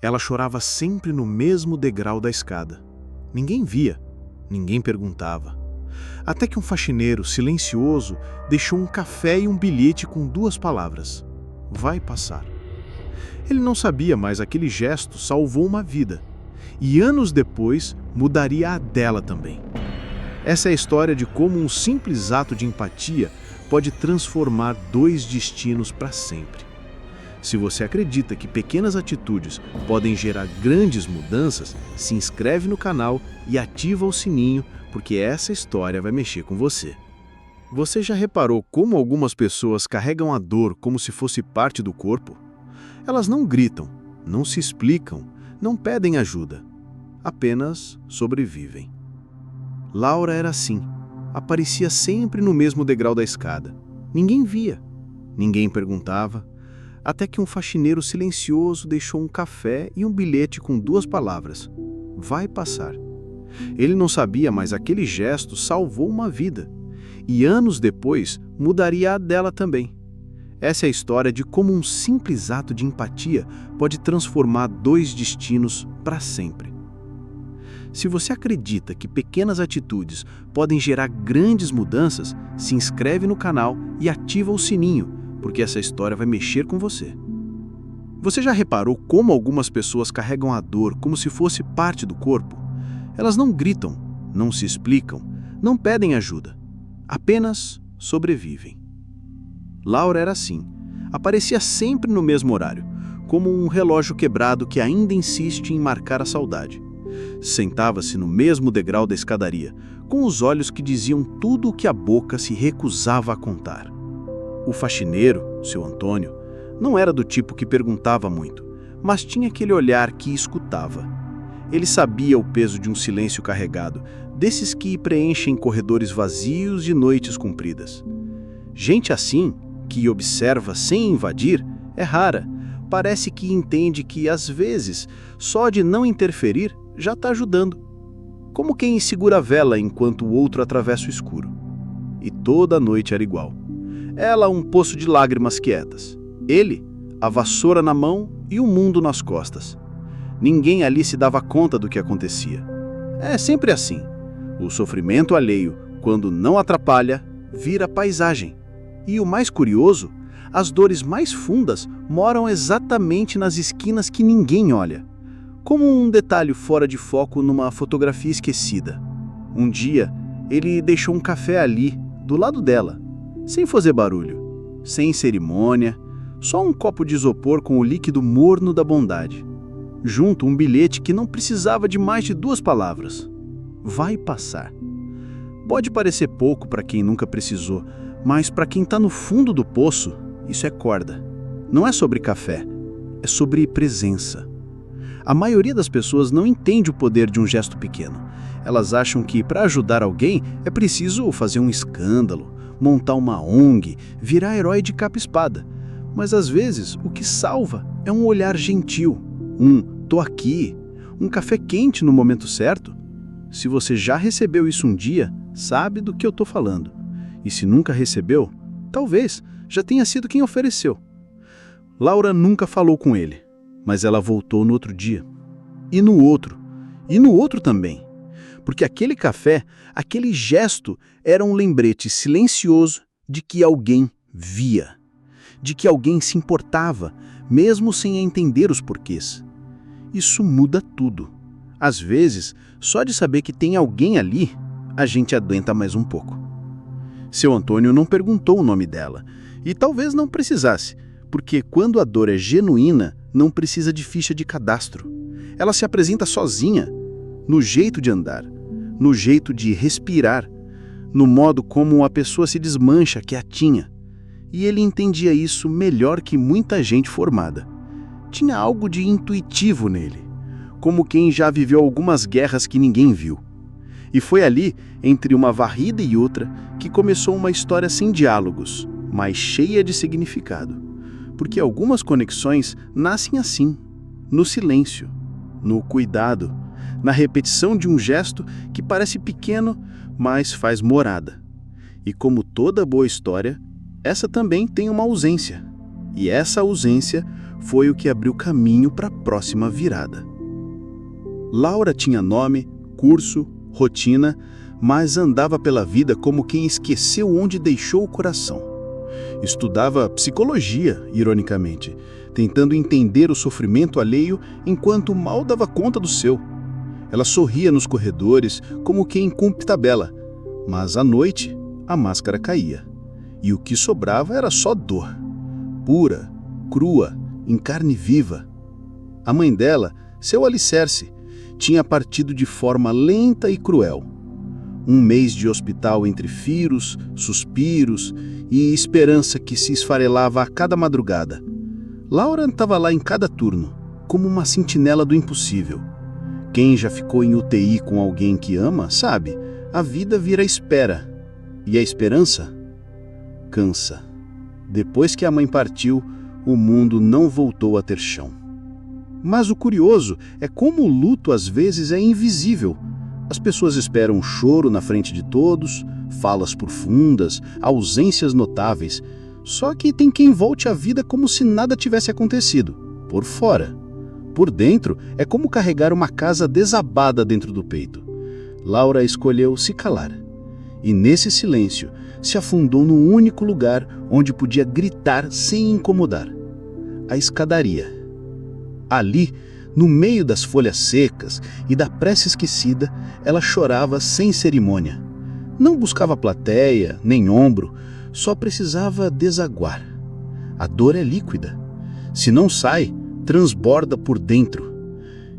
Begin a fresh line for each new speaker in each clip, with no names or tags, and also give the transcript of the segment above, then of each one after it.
Ela chorava sempre no mesmo degrau da escada. Ninguém via, ninguém perguntava. Até que um faxineiro silencioso deixou um café e um bilhete com 2 palavras: vai passar. Ele não sabia, mas aquele gesto salvou uma vida. E anos depois mudaria a dela também. Essa é a história de como um simples ato de empatia pode transformar 2 destinos para sempre. Se você acredita que pequenas atitudes podem gerar grandes mudanças, se inscreve no canal e ativa o sininho, porque essa história vai mexer com você. Você já reparou como algumas pessoas carregam a dor como se fosse parte do corpo? Elas não gritam, não se explicam, não pedem ajuda, apenas sobrevivem. Laura era assim, aparecia sempre no mesmo degrau da escada. Ninguém via, ninguém perguntava, até que um faxineiro silencioso deixou um café e um bilhete com 2 palavras: vai passar. Ele não sabia, mas aquele gesto salvou uma vida. E anos depois mudaria a dela também. Essa é a história de como um simples ato de empatia pode transformar 2 destinos para sempre. Se você acredita que pequenas atitudes podem gerar grandes mudanças, se inscreve no canal e ativa o sininho, porque essa história vai mexer com você. Você já reparou como algumas pessoas carregam a dor como se fosse parte do corpo? Elas não gritam, não se explicam, não pedem ajuda, apenas sobrevivem. Laura era assim, aparecia sempre no mesmo horário, como um relógio quebrado que ainda insiste em marcar a saudade. Sentava-se no mesmo degrau da escadaria, com os olhos que diziam tudo o que a boca se recusava a contar. O faxineiro, seu Antônio, não era do tipo que perguntava muito, mas tinha aquele olhar que escutava. Ele sabia o peso de um silêncio carregado, desses que preenchem corredores vazios de noites compridas. Gente assim, que observa sem invadir, é rara. Parece que entende que, às vezes, só de não interferir já está ajudando. Como quem segura a vela enquanto o outro atravessa o escuro. E toda noite era igual. Ela, um poço de lágrimas quietas. Ele, a vassoura na mão e o mundo nas costas. Ninguém ali se dava conta do que acontecia. É sempre assim. O sofrimento alheio, quando não atrapalha, vira paisagem. E o mais curioso, as dores mais fundas moram exatamente nas esquinas que ninguém olha. Como um detalhe fora de foco numa fotografia esquecida. Um dia, ele deixou um café ali, do lado dela, sem fazer barulho, sem cerimônia, só um copo de isopor com o líquido morno da bondade. Junto, um bilhete que não precisava de mais de 2 palavras: vai passar. Pode parecer pouco para quem nunca precisou, mas para quem está no fundo do poço, isso é corda. Não é sobre café, é sobre presença. A maioria das pessoas não entende o poder de um gesto pequeno. Elas acham que para ajudar alguém é preciso fazer um escândalo, montar uma ONG, virar herói de capa e espada. Mas às vezes o que salva é um olhar gentil, tô aqui, um café quente no momento certo. Se você já recebeu isso um dia, sabe do que eu estou falando. E se nunca recebeu, talvez já tenha sido quem ofereceu. Laura nunca falou com ele, mas ela voltou no outro dia. E no outro também. Porque aquele café, aquele gesto, era um lembrete silencioso de que alguém via, de que alguém se importava, mesmo sem entender os porquês. Isso muda tudo. Às vezes, só de saber que tem alguém ali, a gente aguenta mais um pouco. Seu Antônio não perguntou o nome dela, e talvez não precisasse, porque quando a dor é genuína, não precisa de ficha de cadastro. Ela se apresenta sozinha, no jeito de andar, no jeito de respirar, no modo como a pessoa se desmancha, quietinha. E ele entendia isso melhor que muita gente formada. Tinha algo de intuitivo nele, como quem já viveu algumas guerras que ninguém viu. E foi ali, entre uma varrida e outra, que começou uma história sem diálogos, mas cheia de significado. Porque algumas conexões nascem assim, no silêncio, no cuidado, na repetição de um gesto que parece pequeno, mas faz morada. E como toda boa história, essa também tem uma ausência. E essa ausência
foi o que abriu caminho para a próxima virada. Laura tinha nome, curso, rotina, mas andava pela vida como quem esqueceu onde deixou o coração. Estudava psicologia, ironicamente, tentando entender o sofrimento alheio enquanto mal dava conta do seu. Ela sorria nos corredores como quem cumpre tabela, mas à noite a máscara caía. E o que sobrava era só dor, pura, crua, em carne viva. A mãe dela, seu alicerce, tinha partido de forma lenta e cruel. Um mês de hospital entre firos, suspiros e esperança que se esfarelava a cada madrugada. Laura estava lá em cada turno, como uma sentinela do impossível. Quem já ficou em UTI com alguém que ama, sabe, a vida vira espera. E a esperança cansa. Depois que a mãe partiu, o mundo não voltou a ter chão. Mas o curioso é como o luto às vezes é invisível. As pessoas esperam choro na frente de todos, falas profundas, ausências notáveis. Só que tem quem volte à vida como se nada tivesse acontecido, por fora. Por dentro, é como carregar uma casa desabada dentro do peito. Laura escolheu se calar. E nesse silêncio, se afundou no único lugar onde podia gritar sem incomodar: a escadaria. Ali, no meio das folhas secas e da prece esquecida, ela chorava sem cerimônia. Não buscava plateia, nem ombro, só precisava desaguar. A dor é líquida. Se não sai, transborda por dentro.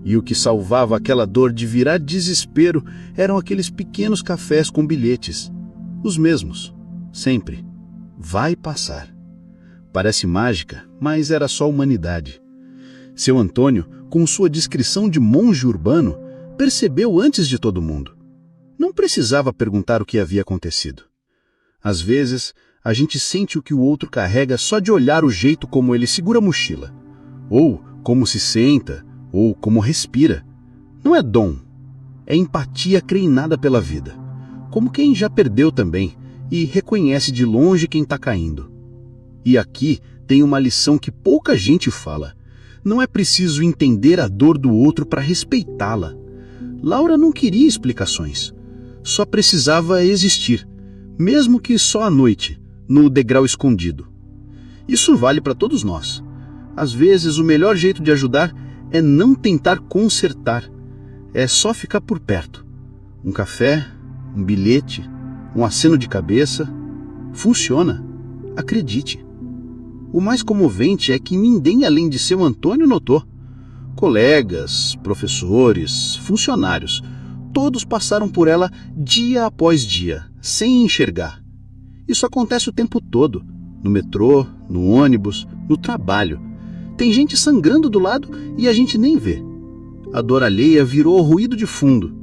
E o que salvava aquela dor de virar desespero eram aqueles pequenos cafés com bilhetes. Os mesmos, sempre. Vai passar. Parece mágica, mas era só humanidade. Seu Antônio, com sua descrição de monge urbano, percebeu antes de todo mundo. Não precisava perguntar o que havia acontecido. Às vezes, a gente sente o que o outro carrega só de olhar o jeito como ele segura a mochila, ou como se senta, ou como respira. Não é dom, é empatia treinada pela vida, como quem já perdeu também e reconhece de longe quem está caindo. E aqui tem uma lição que pouca gente fala. Não é preciso entender a dor do outro para respeitá-la. Laura não queria explicações. Só precisava existir, mesmo que só à noite, no degrau escondido. Isso vale para todos nós. Às vezes, o melhor jeito de ajudar é não tentar consertar. É só ficar por perto. Um café, um bilhete, um aceno de cabeça. Funciona. Acredite. O mais comovente é que ninguém além de seu Antônio notou. Colegas, professores, funcionários, todos passaram por ela dia após dia, sem enxergar. Isso acontece o tempo todo, no metrô, no ônibus, no trabalho. Tem gente sangrando do lado e a gente nem vê. A dor alheia virou ruído de fundo.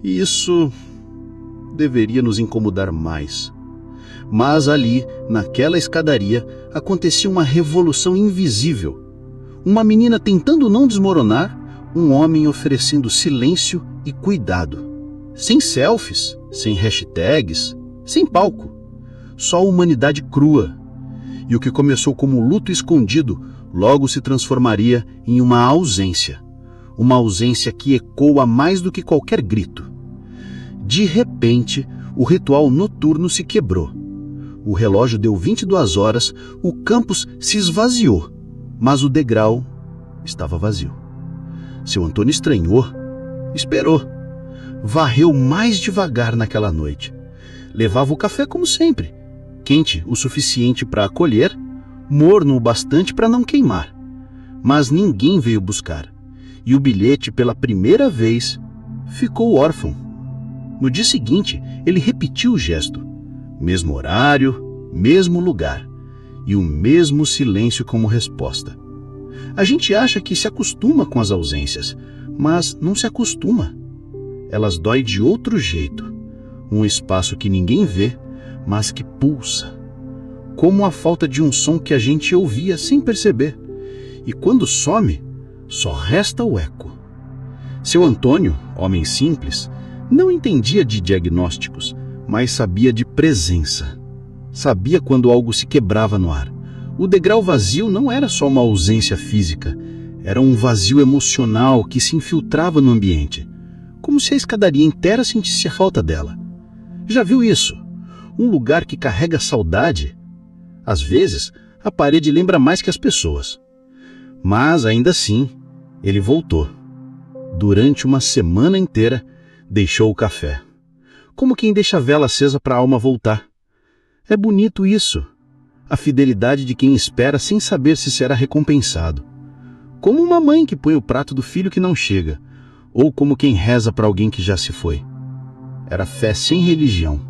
E isso deveria nos incomodar mais. Mas ali, naquela escadaria, acontecia uma revolução invisível. Uma menina tentando não desmoronar, um homem oferecendo silêncio e cuidado. Sem selfies, sem hashtags, sem palco. Só humanidade crua. E o que começou como luto escondido, logo se transformaria em uma ausência. Uma ausência que ecoa mais do que qualquer grito. De repente, o ritual noturno se quebrou. O relógio deu 22 horas, o campus se esvaziou, mas o degrau estava vazio. Seu Antônio estranhou, esperou. Varreu mais devagar naquela noite. Levava o café como sempre, quente o suficiente para acolher, morno o bastante para não queimar. Mas ninguém veio buscar, e o bilhete, pela primeira vez, ficou órfão. No dia seguinte, ele repetiu o gesto. Mesmo horário, mesmo lugar, e o mesmo silêncio como resposta. A gente acha que se acostuma com as ausências, mas não se acostuma. Elas doem de outro jeito. Um espaço que ninguém vê, mas que pulsa. Como a falta de um som que a gente ouvia sem perceber. E quando some, só resta o eco. Seu Antônio, homem simples, não entendia de diagnósticos, mas sabia de presença. Sabia quando algo se quebrava no ar, O degrau vazio não era só uma ausência física, era um vazio emocional que se infiltrava no ambiente, como se a escadaria inteira sentisse a falta dela. Já viu isso? Um lugar que carrega saudade? Às vezes, a parede lembra mais que as pessoas. Mas, ainda assim, ele voltou. Durante uma semana inteira, deixou o café. Como quem deixa a vela acesa para a alma voltar. É bonito isso. A fidelidade de quem espera sem saber se será recompensado. Como uma mãe que põe o prato do filho que não chega, ou como quem reza para alguém que já se foi. Era fé sem religião.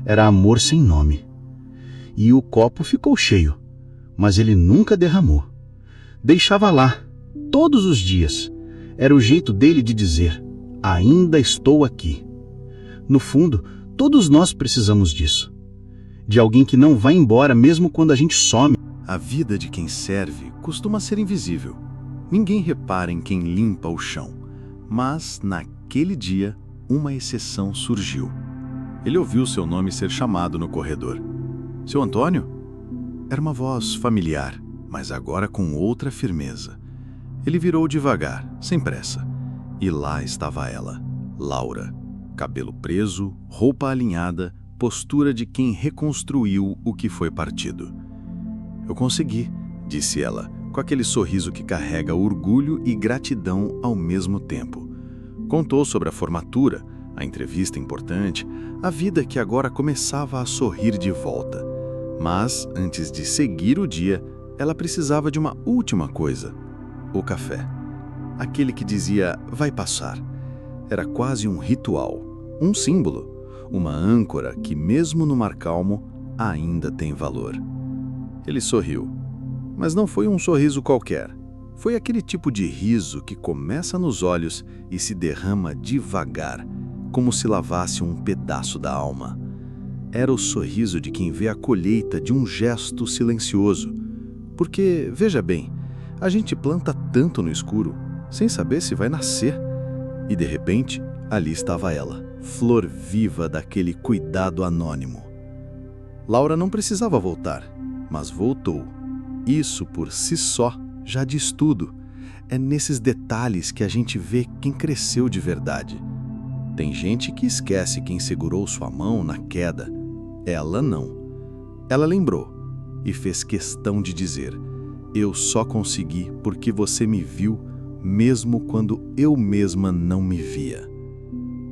Era amor sem nome. E o copo ficou cheio, mas ele nunca derramou. Deixava lá, todos os dias. Era o jeito dele de dizer: ainda estou aqui. No fundo, todos nós precisamos disso. De alguém que não vai embora mesmo quando a gente some.
A vida de quem serve costuma ser invisível. Ninguém repara em quem limpa o chão. Mas, naquele dia, uma exceção surgiu. Ele ouviu seu nome ser chamado no corredor. Seu Antônio? Era uma voz familiar, mas agora com outra firmeza. Ele virou devagar, sem pressa. E lá estava ela, Laura. Cabelo preso, roupa alinhada, postura de quem reconstruiu o que foi partido. Eu consegui, disse ela, com aquele sorriso que carrega orgulho e gratidão ao mesmo tempo. Contou sobre a formatura, a entrevista importante, a vida que agora começava a sorrir de volta. Mas, antes de seguir o dia, ela precisava de uma última coisa: o café. Aquele que dizia, vai passar. Era quase um ritual, um símbolo, uma âncora que, mesmo no mar calmo, ainda tem valor. Ele sorriu, mas não foi um sorriso qualquer. Foi aquele tipo de riso que começa nos olhos e se derrama devagar, como se lavasse um pedaço da alma. Era o sorriso de quem vê a colheita de um gesto silencioso. Porque, veja bem, a gente planta tanto no escuro, sem saber se vai nascer. E, de repente, ali estava ela, flor viva daquele cuidado anônimo. Laura não precisava voltar, mas voltou. Isso, por si só, já diz tudo. É nesses detalhes que a gente vê quem cresceu de verdade. Tem gente que esquece quem segurou sua mão na queda. Ela não. Ela lembrou e fez questão de dizer: eu só consegui porque você me viu, mesmo quando eu mesma não me via.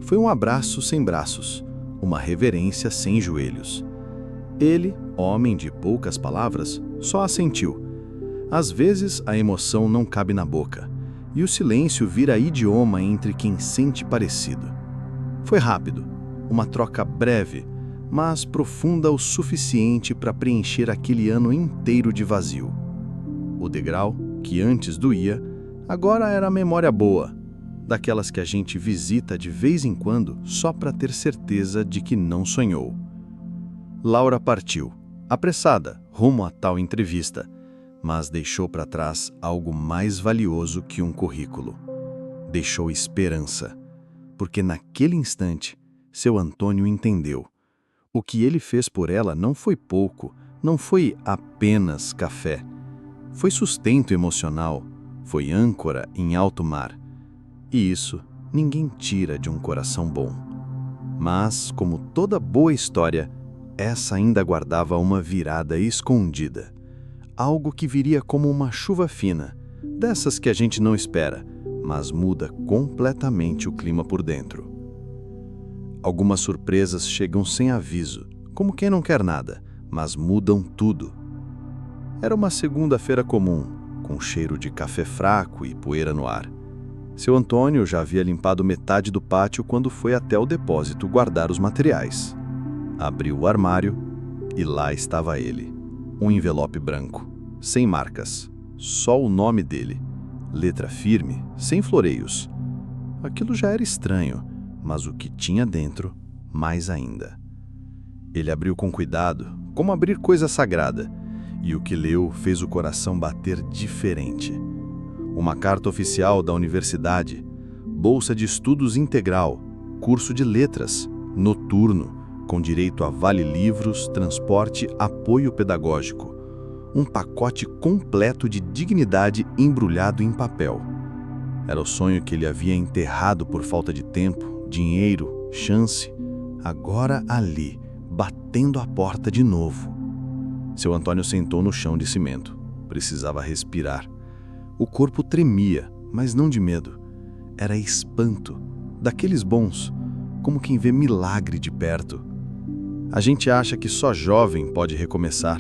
Foi um abraço sem braços, uma reverência sem joelhos. Ele, homem de poucas palavras, só assentiu. Às vezes a emoção não cabe na boca, e o silêncio vira idioma entre quem sente parecido. Foi rápido, uma troca breve, mas profunda o suficiente para preencher aquele ano inteiro de vazio. O degrau, que antes doía, agora era memória boa, daquelas que a gente visita de vez em quando só para ter certeza de que não sonhou. Laura partiu, apressada, rumo a tal entrevista, mas deixou para trás algo mais valioso que um currículo. Deixou esperança, porque naquele instante, seu Antônio entendeu. O que ele fez por ela não foi pouco, não foi apenas café. Foi sustento emocional, foi âncora em alto mar. E isso ninguém tira de um coração bom. Mas, como toda boa história, essa ainda guardava uma virada escondida. Algo que viria como uma chuva fina, dessas que a gente não espera, mas muda completamente o clima por dentro. Algumas surpresas chegam sem aviso, como quem não quer nada, mas mudam tudo. Era uma segunda-feira comum, com cheiro de café fraco e poeira no ar. Seu Antônio já havia limpado metade do pátio quando foi até o depósito guardar os materiais. Abriu o armário e lá estava ele. Um envelope branco, sem marcas, só o nome dele. Letra firme, sem floreios. Aquilo já era estranho, mas o que tinha dentro, mais ainda. Ele abriu com cuidado, como abrir coisa sagrada, e o que leu fez o coração bater diferente. Uma carta oficial da universidade, bolsa de estudos integral, curso de letras, noturno, com direito a vale-livros, transporte, apoio pedagógico.
Um pacote completo de dignidade embrulhado em papel. Era o sonho que ele havia enterrado por falta de tempo, dinheiro, chance. Agora ali, batendo a porta de novo. Seu Antônio sentou no chão de cimento. Precisava respirar. O corpo tremia, mas não de medo. Era espanto, daqueles bons, como quem vê milagre de perto. A gente acha que só jovem pode recomeçar,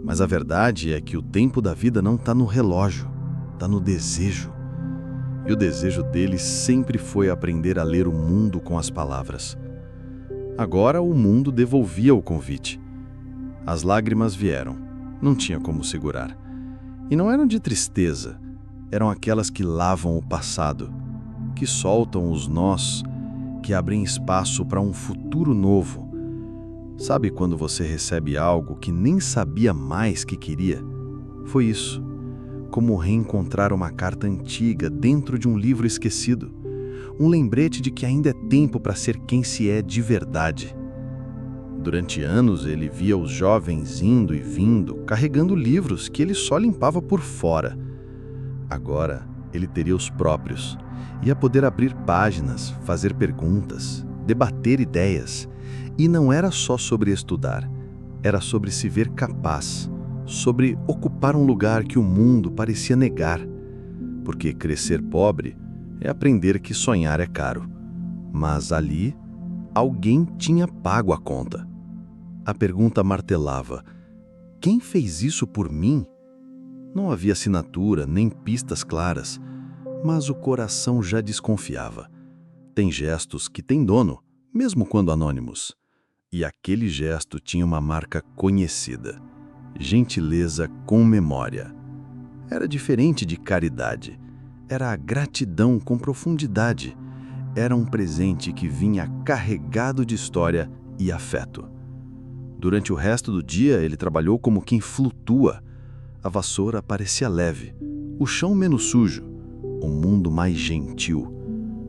mas a verdade é que o tempo da vida não está no relógio, está no desejo. E o desejo dele sempre foi aprender a ler o mundo com as palavras. Agora o mundo devolvia o convite. As lágrimas vieram, não tinha como segurar. E não eram de tristeza, eram aquelas que lavam o passado, que soltam os nós, que abrem espaço para um futuro novo. Sabe quando você recebe algo que nem sabia mais que queria? Foi isso, como reencontrar uma carta antiga dentro de um livro esquecido, um lembrete de que ainda é tempo para ser quem se é de verdade. Durante anos ele via os jovens indo e vindo, carregando livros que ele só limpava por fora. Agora ele teria os próprios, ia poder abrir páginas, fazer perguntas, debater ideias. E não era só sobre estudar, era sobre se ver capaz, sobre ocupar um lugar que o mundo parecia negar. Porque crescer pobre é aprender que sonhar é caro. Mas ali, alguém tinha pago a conta. A pergunta martelava: quem fez isso por mim? Não havia assinatura, nem pistas claras, mas o coração já desconfiava. Tem gestos que têm dono, mesmo quando anônimos. E aquele gesto tinha uma marca conhecida: gentileza com memória. Era diferente de caridade. Era a gratidão com profundidade. Era um presente que vinha carregado de história e afeto. Durante o resto do dia, ele trabalhou como quem flutua. A vassoura parecia leve, o chão menos sujo, o mundo mais gentil.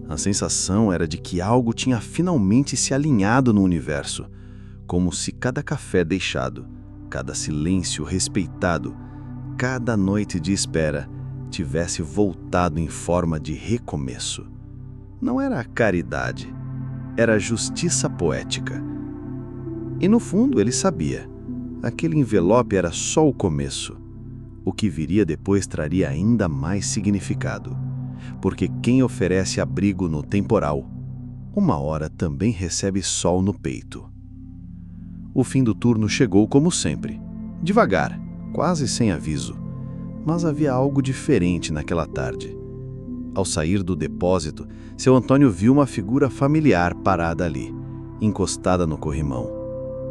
A sensação era de que algo tinha finalmente se alinhado no universo, como se cada café deixado, cada silêncio respeitado, cada noite de espera tivesse voltado em forma de recomeço. Não era a caridade, era a justiça poética. E no fundo ele sabia, aquele envelope era só o começo. O que viria depois traria ainda mais significado, porque quem oferece abrigo no temporal, uma hora também recebe sol no peito. O fim do turno chegou como sempre, devagar, quase sem aviso, mas havia algo diferente naquela tarde. Ao sair do depósito, seu Antônio viu uma figura familiar parada ali, encostada no corrimão.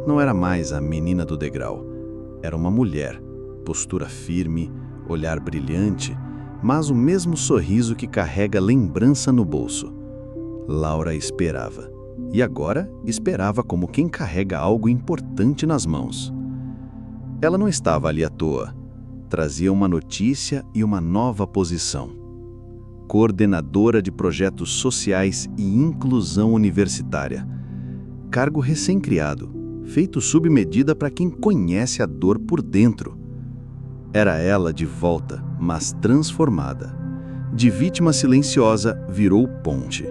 Não era mais a menina do degrau, era uma mulher, postura firme, olhar brilhante, mas o mesmo sorriso que carrega lembrança no bolso. Laura esperava, e agora esperava como quem carrega algo importante nas mãos. Ela não estava ali à toa, trazia uma notícia e uma nova posição. Coordenadora de Projetos Sociais e Inclusão Universitária. Cargo recém-criado, feito sob medida para quem conhece a dor por dentro. Era ela de volta, mas transformada. De vítima silenciosa, virou ponte.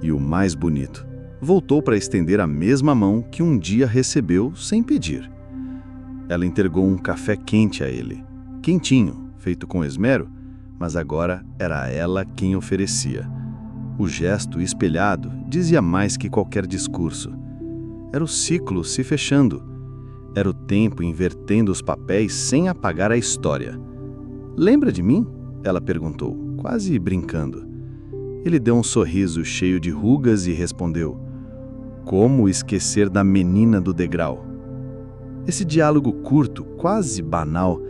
E o mais bonito, voltou para estender a mesma mão que um dia recebeu sem pedir. Ela entregou um café quente a ele, quentinho, feito com esmero, mas agora era ela quem oferecia. O gesto espelhado dizia mais que qualquer discurso. Era o ciclo se fechando. Era o tempo invertendo os papéis sem apagar a história. "Lembra de mim?" ela perguntou, quase brincando. Ele deu um sorriso cheio de rugas e respondeu: "Como esquecer da menina do degrau?" Esse diálogo curto, quase banal,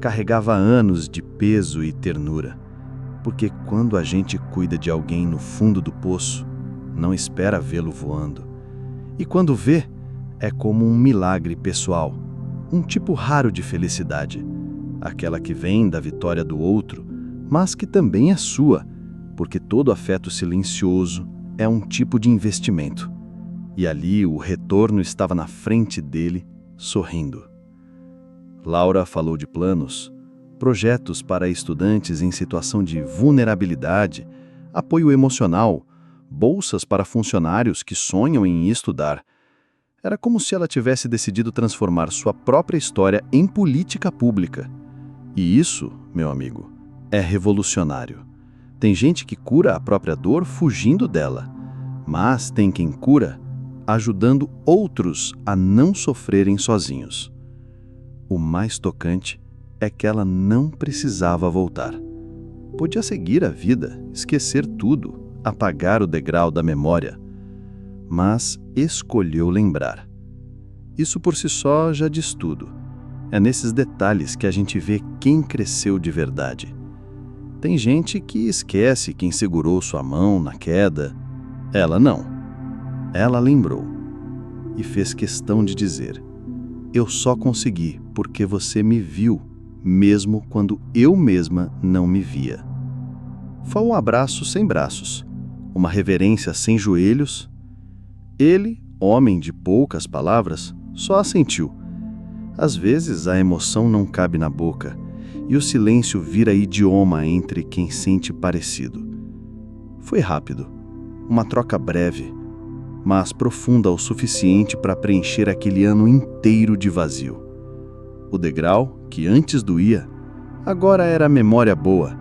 carregava anos de peso e ternura. Porque quando a gente cuida de alguém no fundo do poço, não espera vê-lo voando. E quando vê, é como um milagre pessoal, um tipo raro de felicidade, aquela que vem da vitória do outro, mas que também é sua, porque todo afeto silencioso é um tipo de investimento. E ali o retorno estava na frente dele, sorrindo.
Laura falou de planos, projetos para estudantes em situação de vulnerabilidade, apoio emocional, bolsas para funcionários que sonham em estudar. Era como se ela tivesse decidido transformar sua própria história em política pública. E isso, meu amigo, é revolucionário. Tem gente que cura a própria dor fugindo dela, mas tem quem cura ajudando outros a não sofrerem sozinhos. O mais tocante é que ela não precisava voltar. Podia seguir a vida, esquecer tudo, apagar o degrau da memória, mas escolheu lembrar. Isso por si só já diz tudo. É nesses detalhes que a gente vê quem cresceu de verdade. Tem gente que esquece quem segurou sua mão na queda. Ela não. Ela lembrou e fez questão de dizer: eu só consegui porque você me viu, mesmo quando eu mesma não me via. Foi um abraço sem braços, uma reverência sem joelhos. Ele, homem de poucas palavras, só assentiu. Às vezes a emoção não cabe na boca e o silêncio vira idioma entre quem sente parecido. Foi rápido, uma troca breve, mas profunda o suficiente para preencher aquele ano inteiro de vazio. O degrau, que antes doía, agora era memória boa,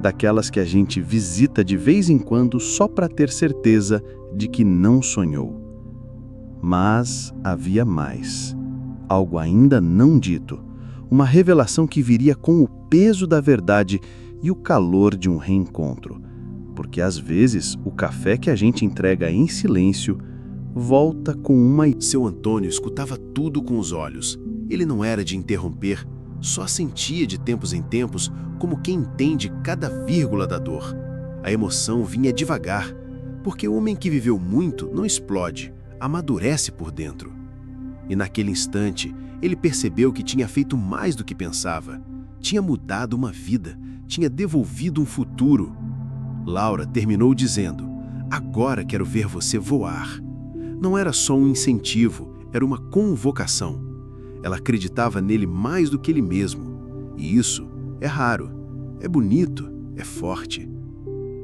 daquelas que a gente visita de vez em quando só para ter certeza de que não sonhou. Mas havia mais, algo ainda não dito, uma revelação que viria com o peso da verdade e o calor de um reencontro. Porque às vezes o café que a gente entrega em silêncio volta com uma...
Seu Antônio escutava tudo com os olhos. Ele não era de interromper, só sentia de tempos em tempos como quem entende cada vírgula da dor. A emoção vinha devagar, porque o homem que viveu muito não explode, amadurece por dentro. E naquele instante, ele percebeu que tinha feito mais do que pensava. Tinha mudado uma vida, tinha devolvido um futuro. Laura terminou dizendo: agora quero ver você voar. Não era só um incentivo, era uma convocação. Ela acreditava nele mais do que ele mesmo. E isso é raro, é bonito, é forte.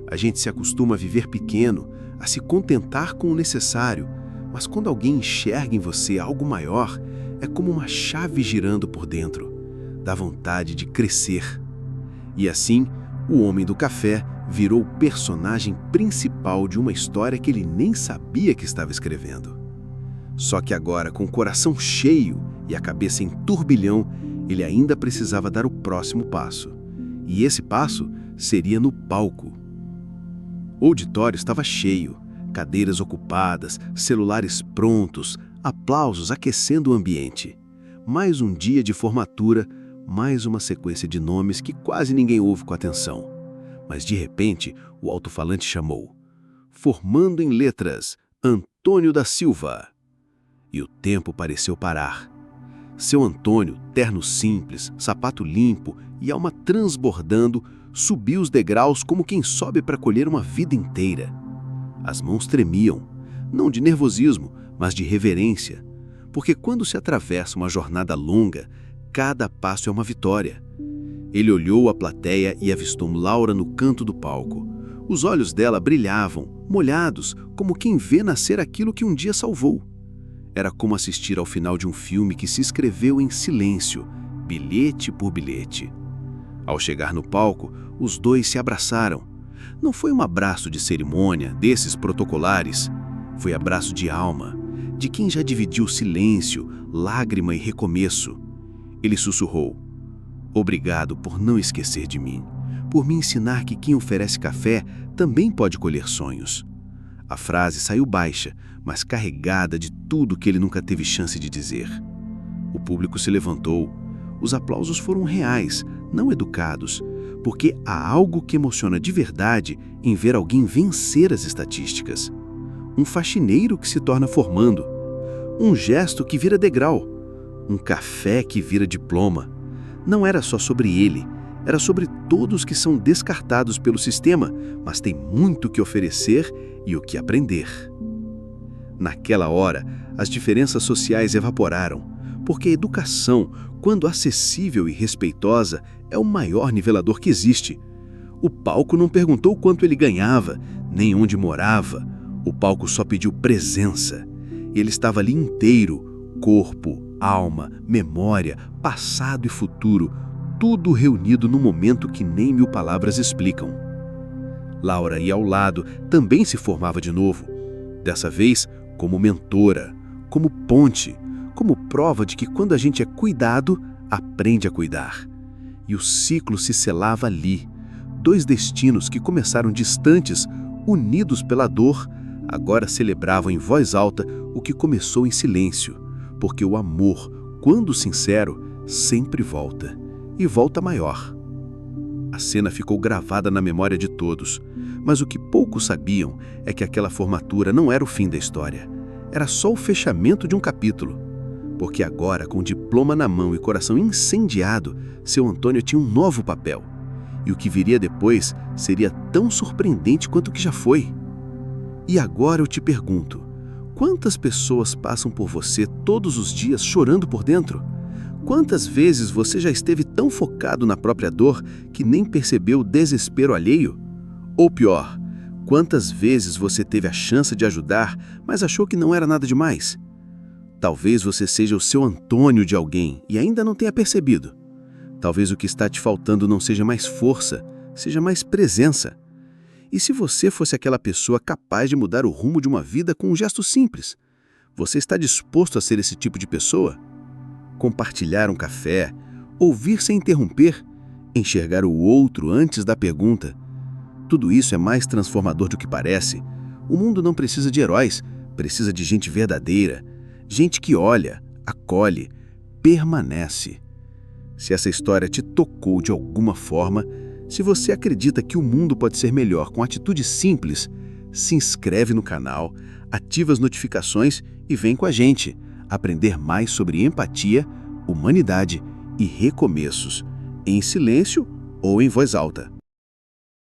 A gente se acostuma a viver pequeno, a se contentar com o necessário, mas quando alguém enxerga em você algo maior, é como uma chave girando por dentro. Dá vontade de crescer. E assim, o homem do café virou o personagem principal de uma história que ele nem sabia que estava escrevendo. Só que agora, com o coração cheio e a cabeça em turbilhão, ele ainda precisava dar o próximo passo. E esse passo seria no palco. O auditório estava cheio, cadeiras ocupadas, celulares prontos, aplausos aquecendo o ambiente. Mais um dia de formatura, mais uma sequência de nomes que quase ninguém ouve com atenção. Mas de repente, o alto-falante chamou: formando em letras, Antônio da Silva. E o tempo pareceu parar. Seu Antônio, terno simples, sapato limpo e alma transbordando, subiu os degraus como quem sobe para colher uma vida inteira. As mãos tremiam, não de nervosismo, mas de reverência, porque quando se atravessa uma jornada longa, cada passo é uma vitória. Ele olhou a plateia e avistou Laura no canto do palco. Os olhos dela brilhavam, molhados, como quem vê nascer aquilo que um dia salvou. Era como assistir ao final de um filme que se escreveu em silêncio, bilhete por bilhete. Ao chegar no palco, os dois se abraçaram. Não foi um abraço de cerimônia, desses protocolares. Foi abraço de alma, de quem já dividiu silêncio, lágrima e recomeço. Ele sussurrou: obrigado por não esquecer de mim, por me ensinar que quem oferece café também pode colher sonhos. A frase saiu baixa, mas carregada de tudo que ele nunca teve chance de dizer. O público se levantou. Os aplausos foram reais, não educados, porque há algo que emociona de verdade em ver alguém vencer as estatísticas. Um faxineiro que se torna formando, um gesto que vira degrau, um café que vira diploma. Não era só sobre ele, era sobre todos que são descartados pelo sistema, mas têm muito que oferecer e o que aprender. Naquela hora, as diferenças sociais evaporaram, porque a educação,
quando acessível e respeitosa, é o maior nivelador que existe. O palco não perguntou quanto ele ganhava, nem onde morava. O palco só pediu presença. Ele estava ali inteiro, corpo, alma, memória, passado e futuro, tudo reunido num momento que nem 1000 palavras explicam. Laura ia ao lado, também se formava de novo. Dessa vez, como mentora, como ponte, como prova de que quando a gente é cuidado, aprende a cuidar. E o ciclo se selava ali. 2 destinos que começaram distantes, unidos pela dor, agora celebravam em voz alta o que começou em silêncio, porque o amor, quando sincero, sempre volta, e volta maior. A cena ficou gravada na memória de todos, mas o que poucos sabiam é que aquela formatura não era o fim da história, era só o fechamento de um capítulo. Porque agora, com o diploma na mão e coração incendiado, seu Antônio tinha um novo papel. E o que viria depois seria tão surpreendente quanto o que já foi. E agora eu te pergunto, quantas pessoas passam por você todos os dias chorando por dentro? Quantas vezes você já esteve tão focado na própria dor que nem percebeu o desespero alheio? Ou pior, quantas vezes você teve a chance de ajudar, mas achou que não era nada demais? Talvez você seja o seu Antônio de alguém e ainda não tenha percebido. Talvez o que está te faltando não seja mais força, seja mais presença. E se você fosse aquela pessoa capaz de mudar o rumo de uma vida com um gesto simples? Você está disposto a ser esse tipo de pessoa? Compartilhar um café, ouvir sem interromper, enxergar o outro antes da pergunta. Tudo isso é mais transformador do que parece. O mundo não precisa de heróis, precisa de gente verdadeira. Gente que olha, acolhe, permanece. Se essa história te tocou de alguma forma, se você acredita que o mundo pode ser melhor com atitudes simples, se inscreve no canal, ativa as notificações e vem com a gente aprender mais sobre empatia, humanidade e recomeços, em silêncio ou em voz alta.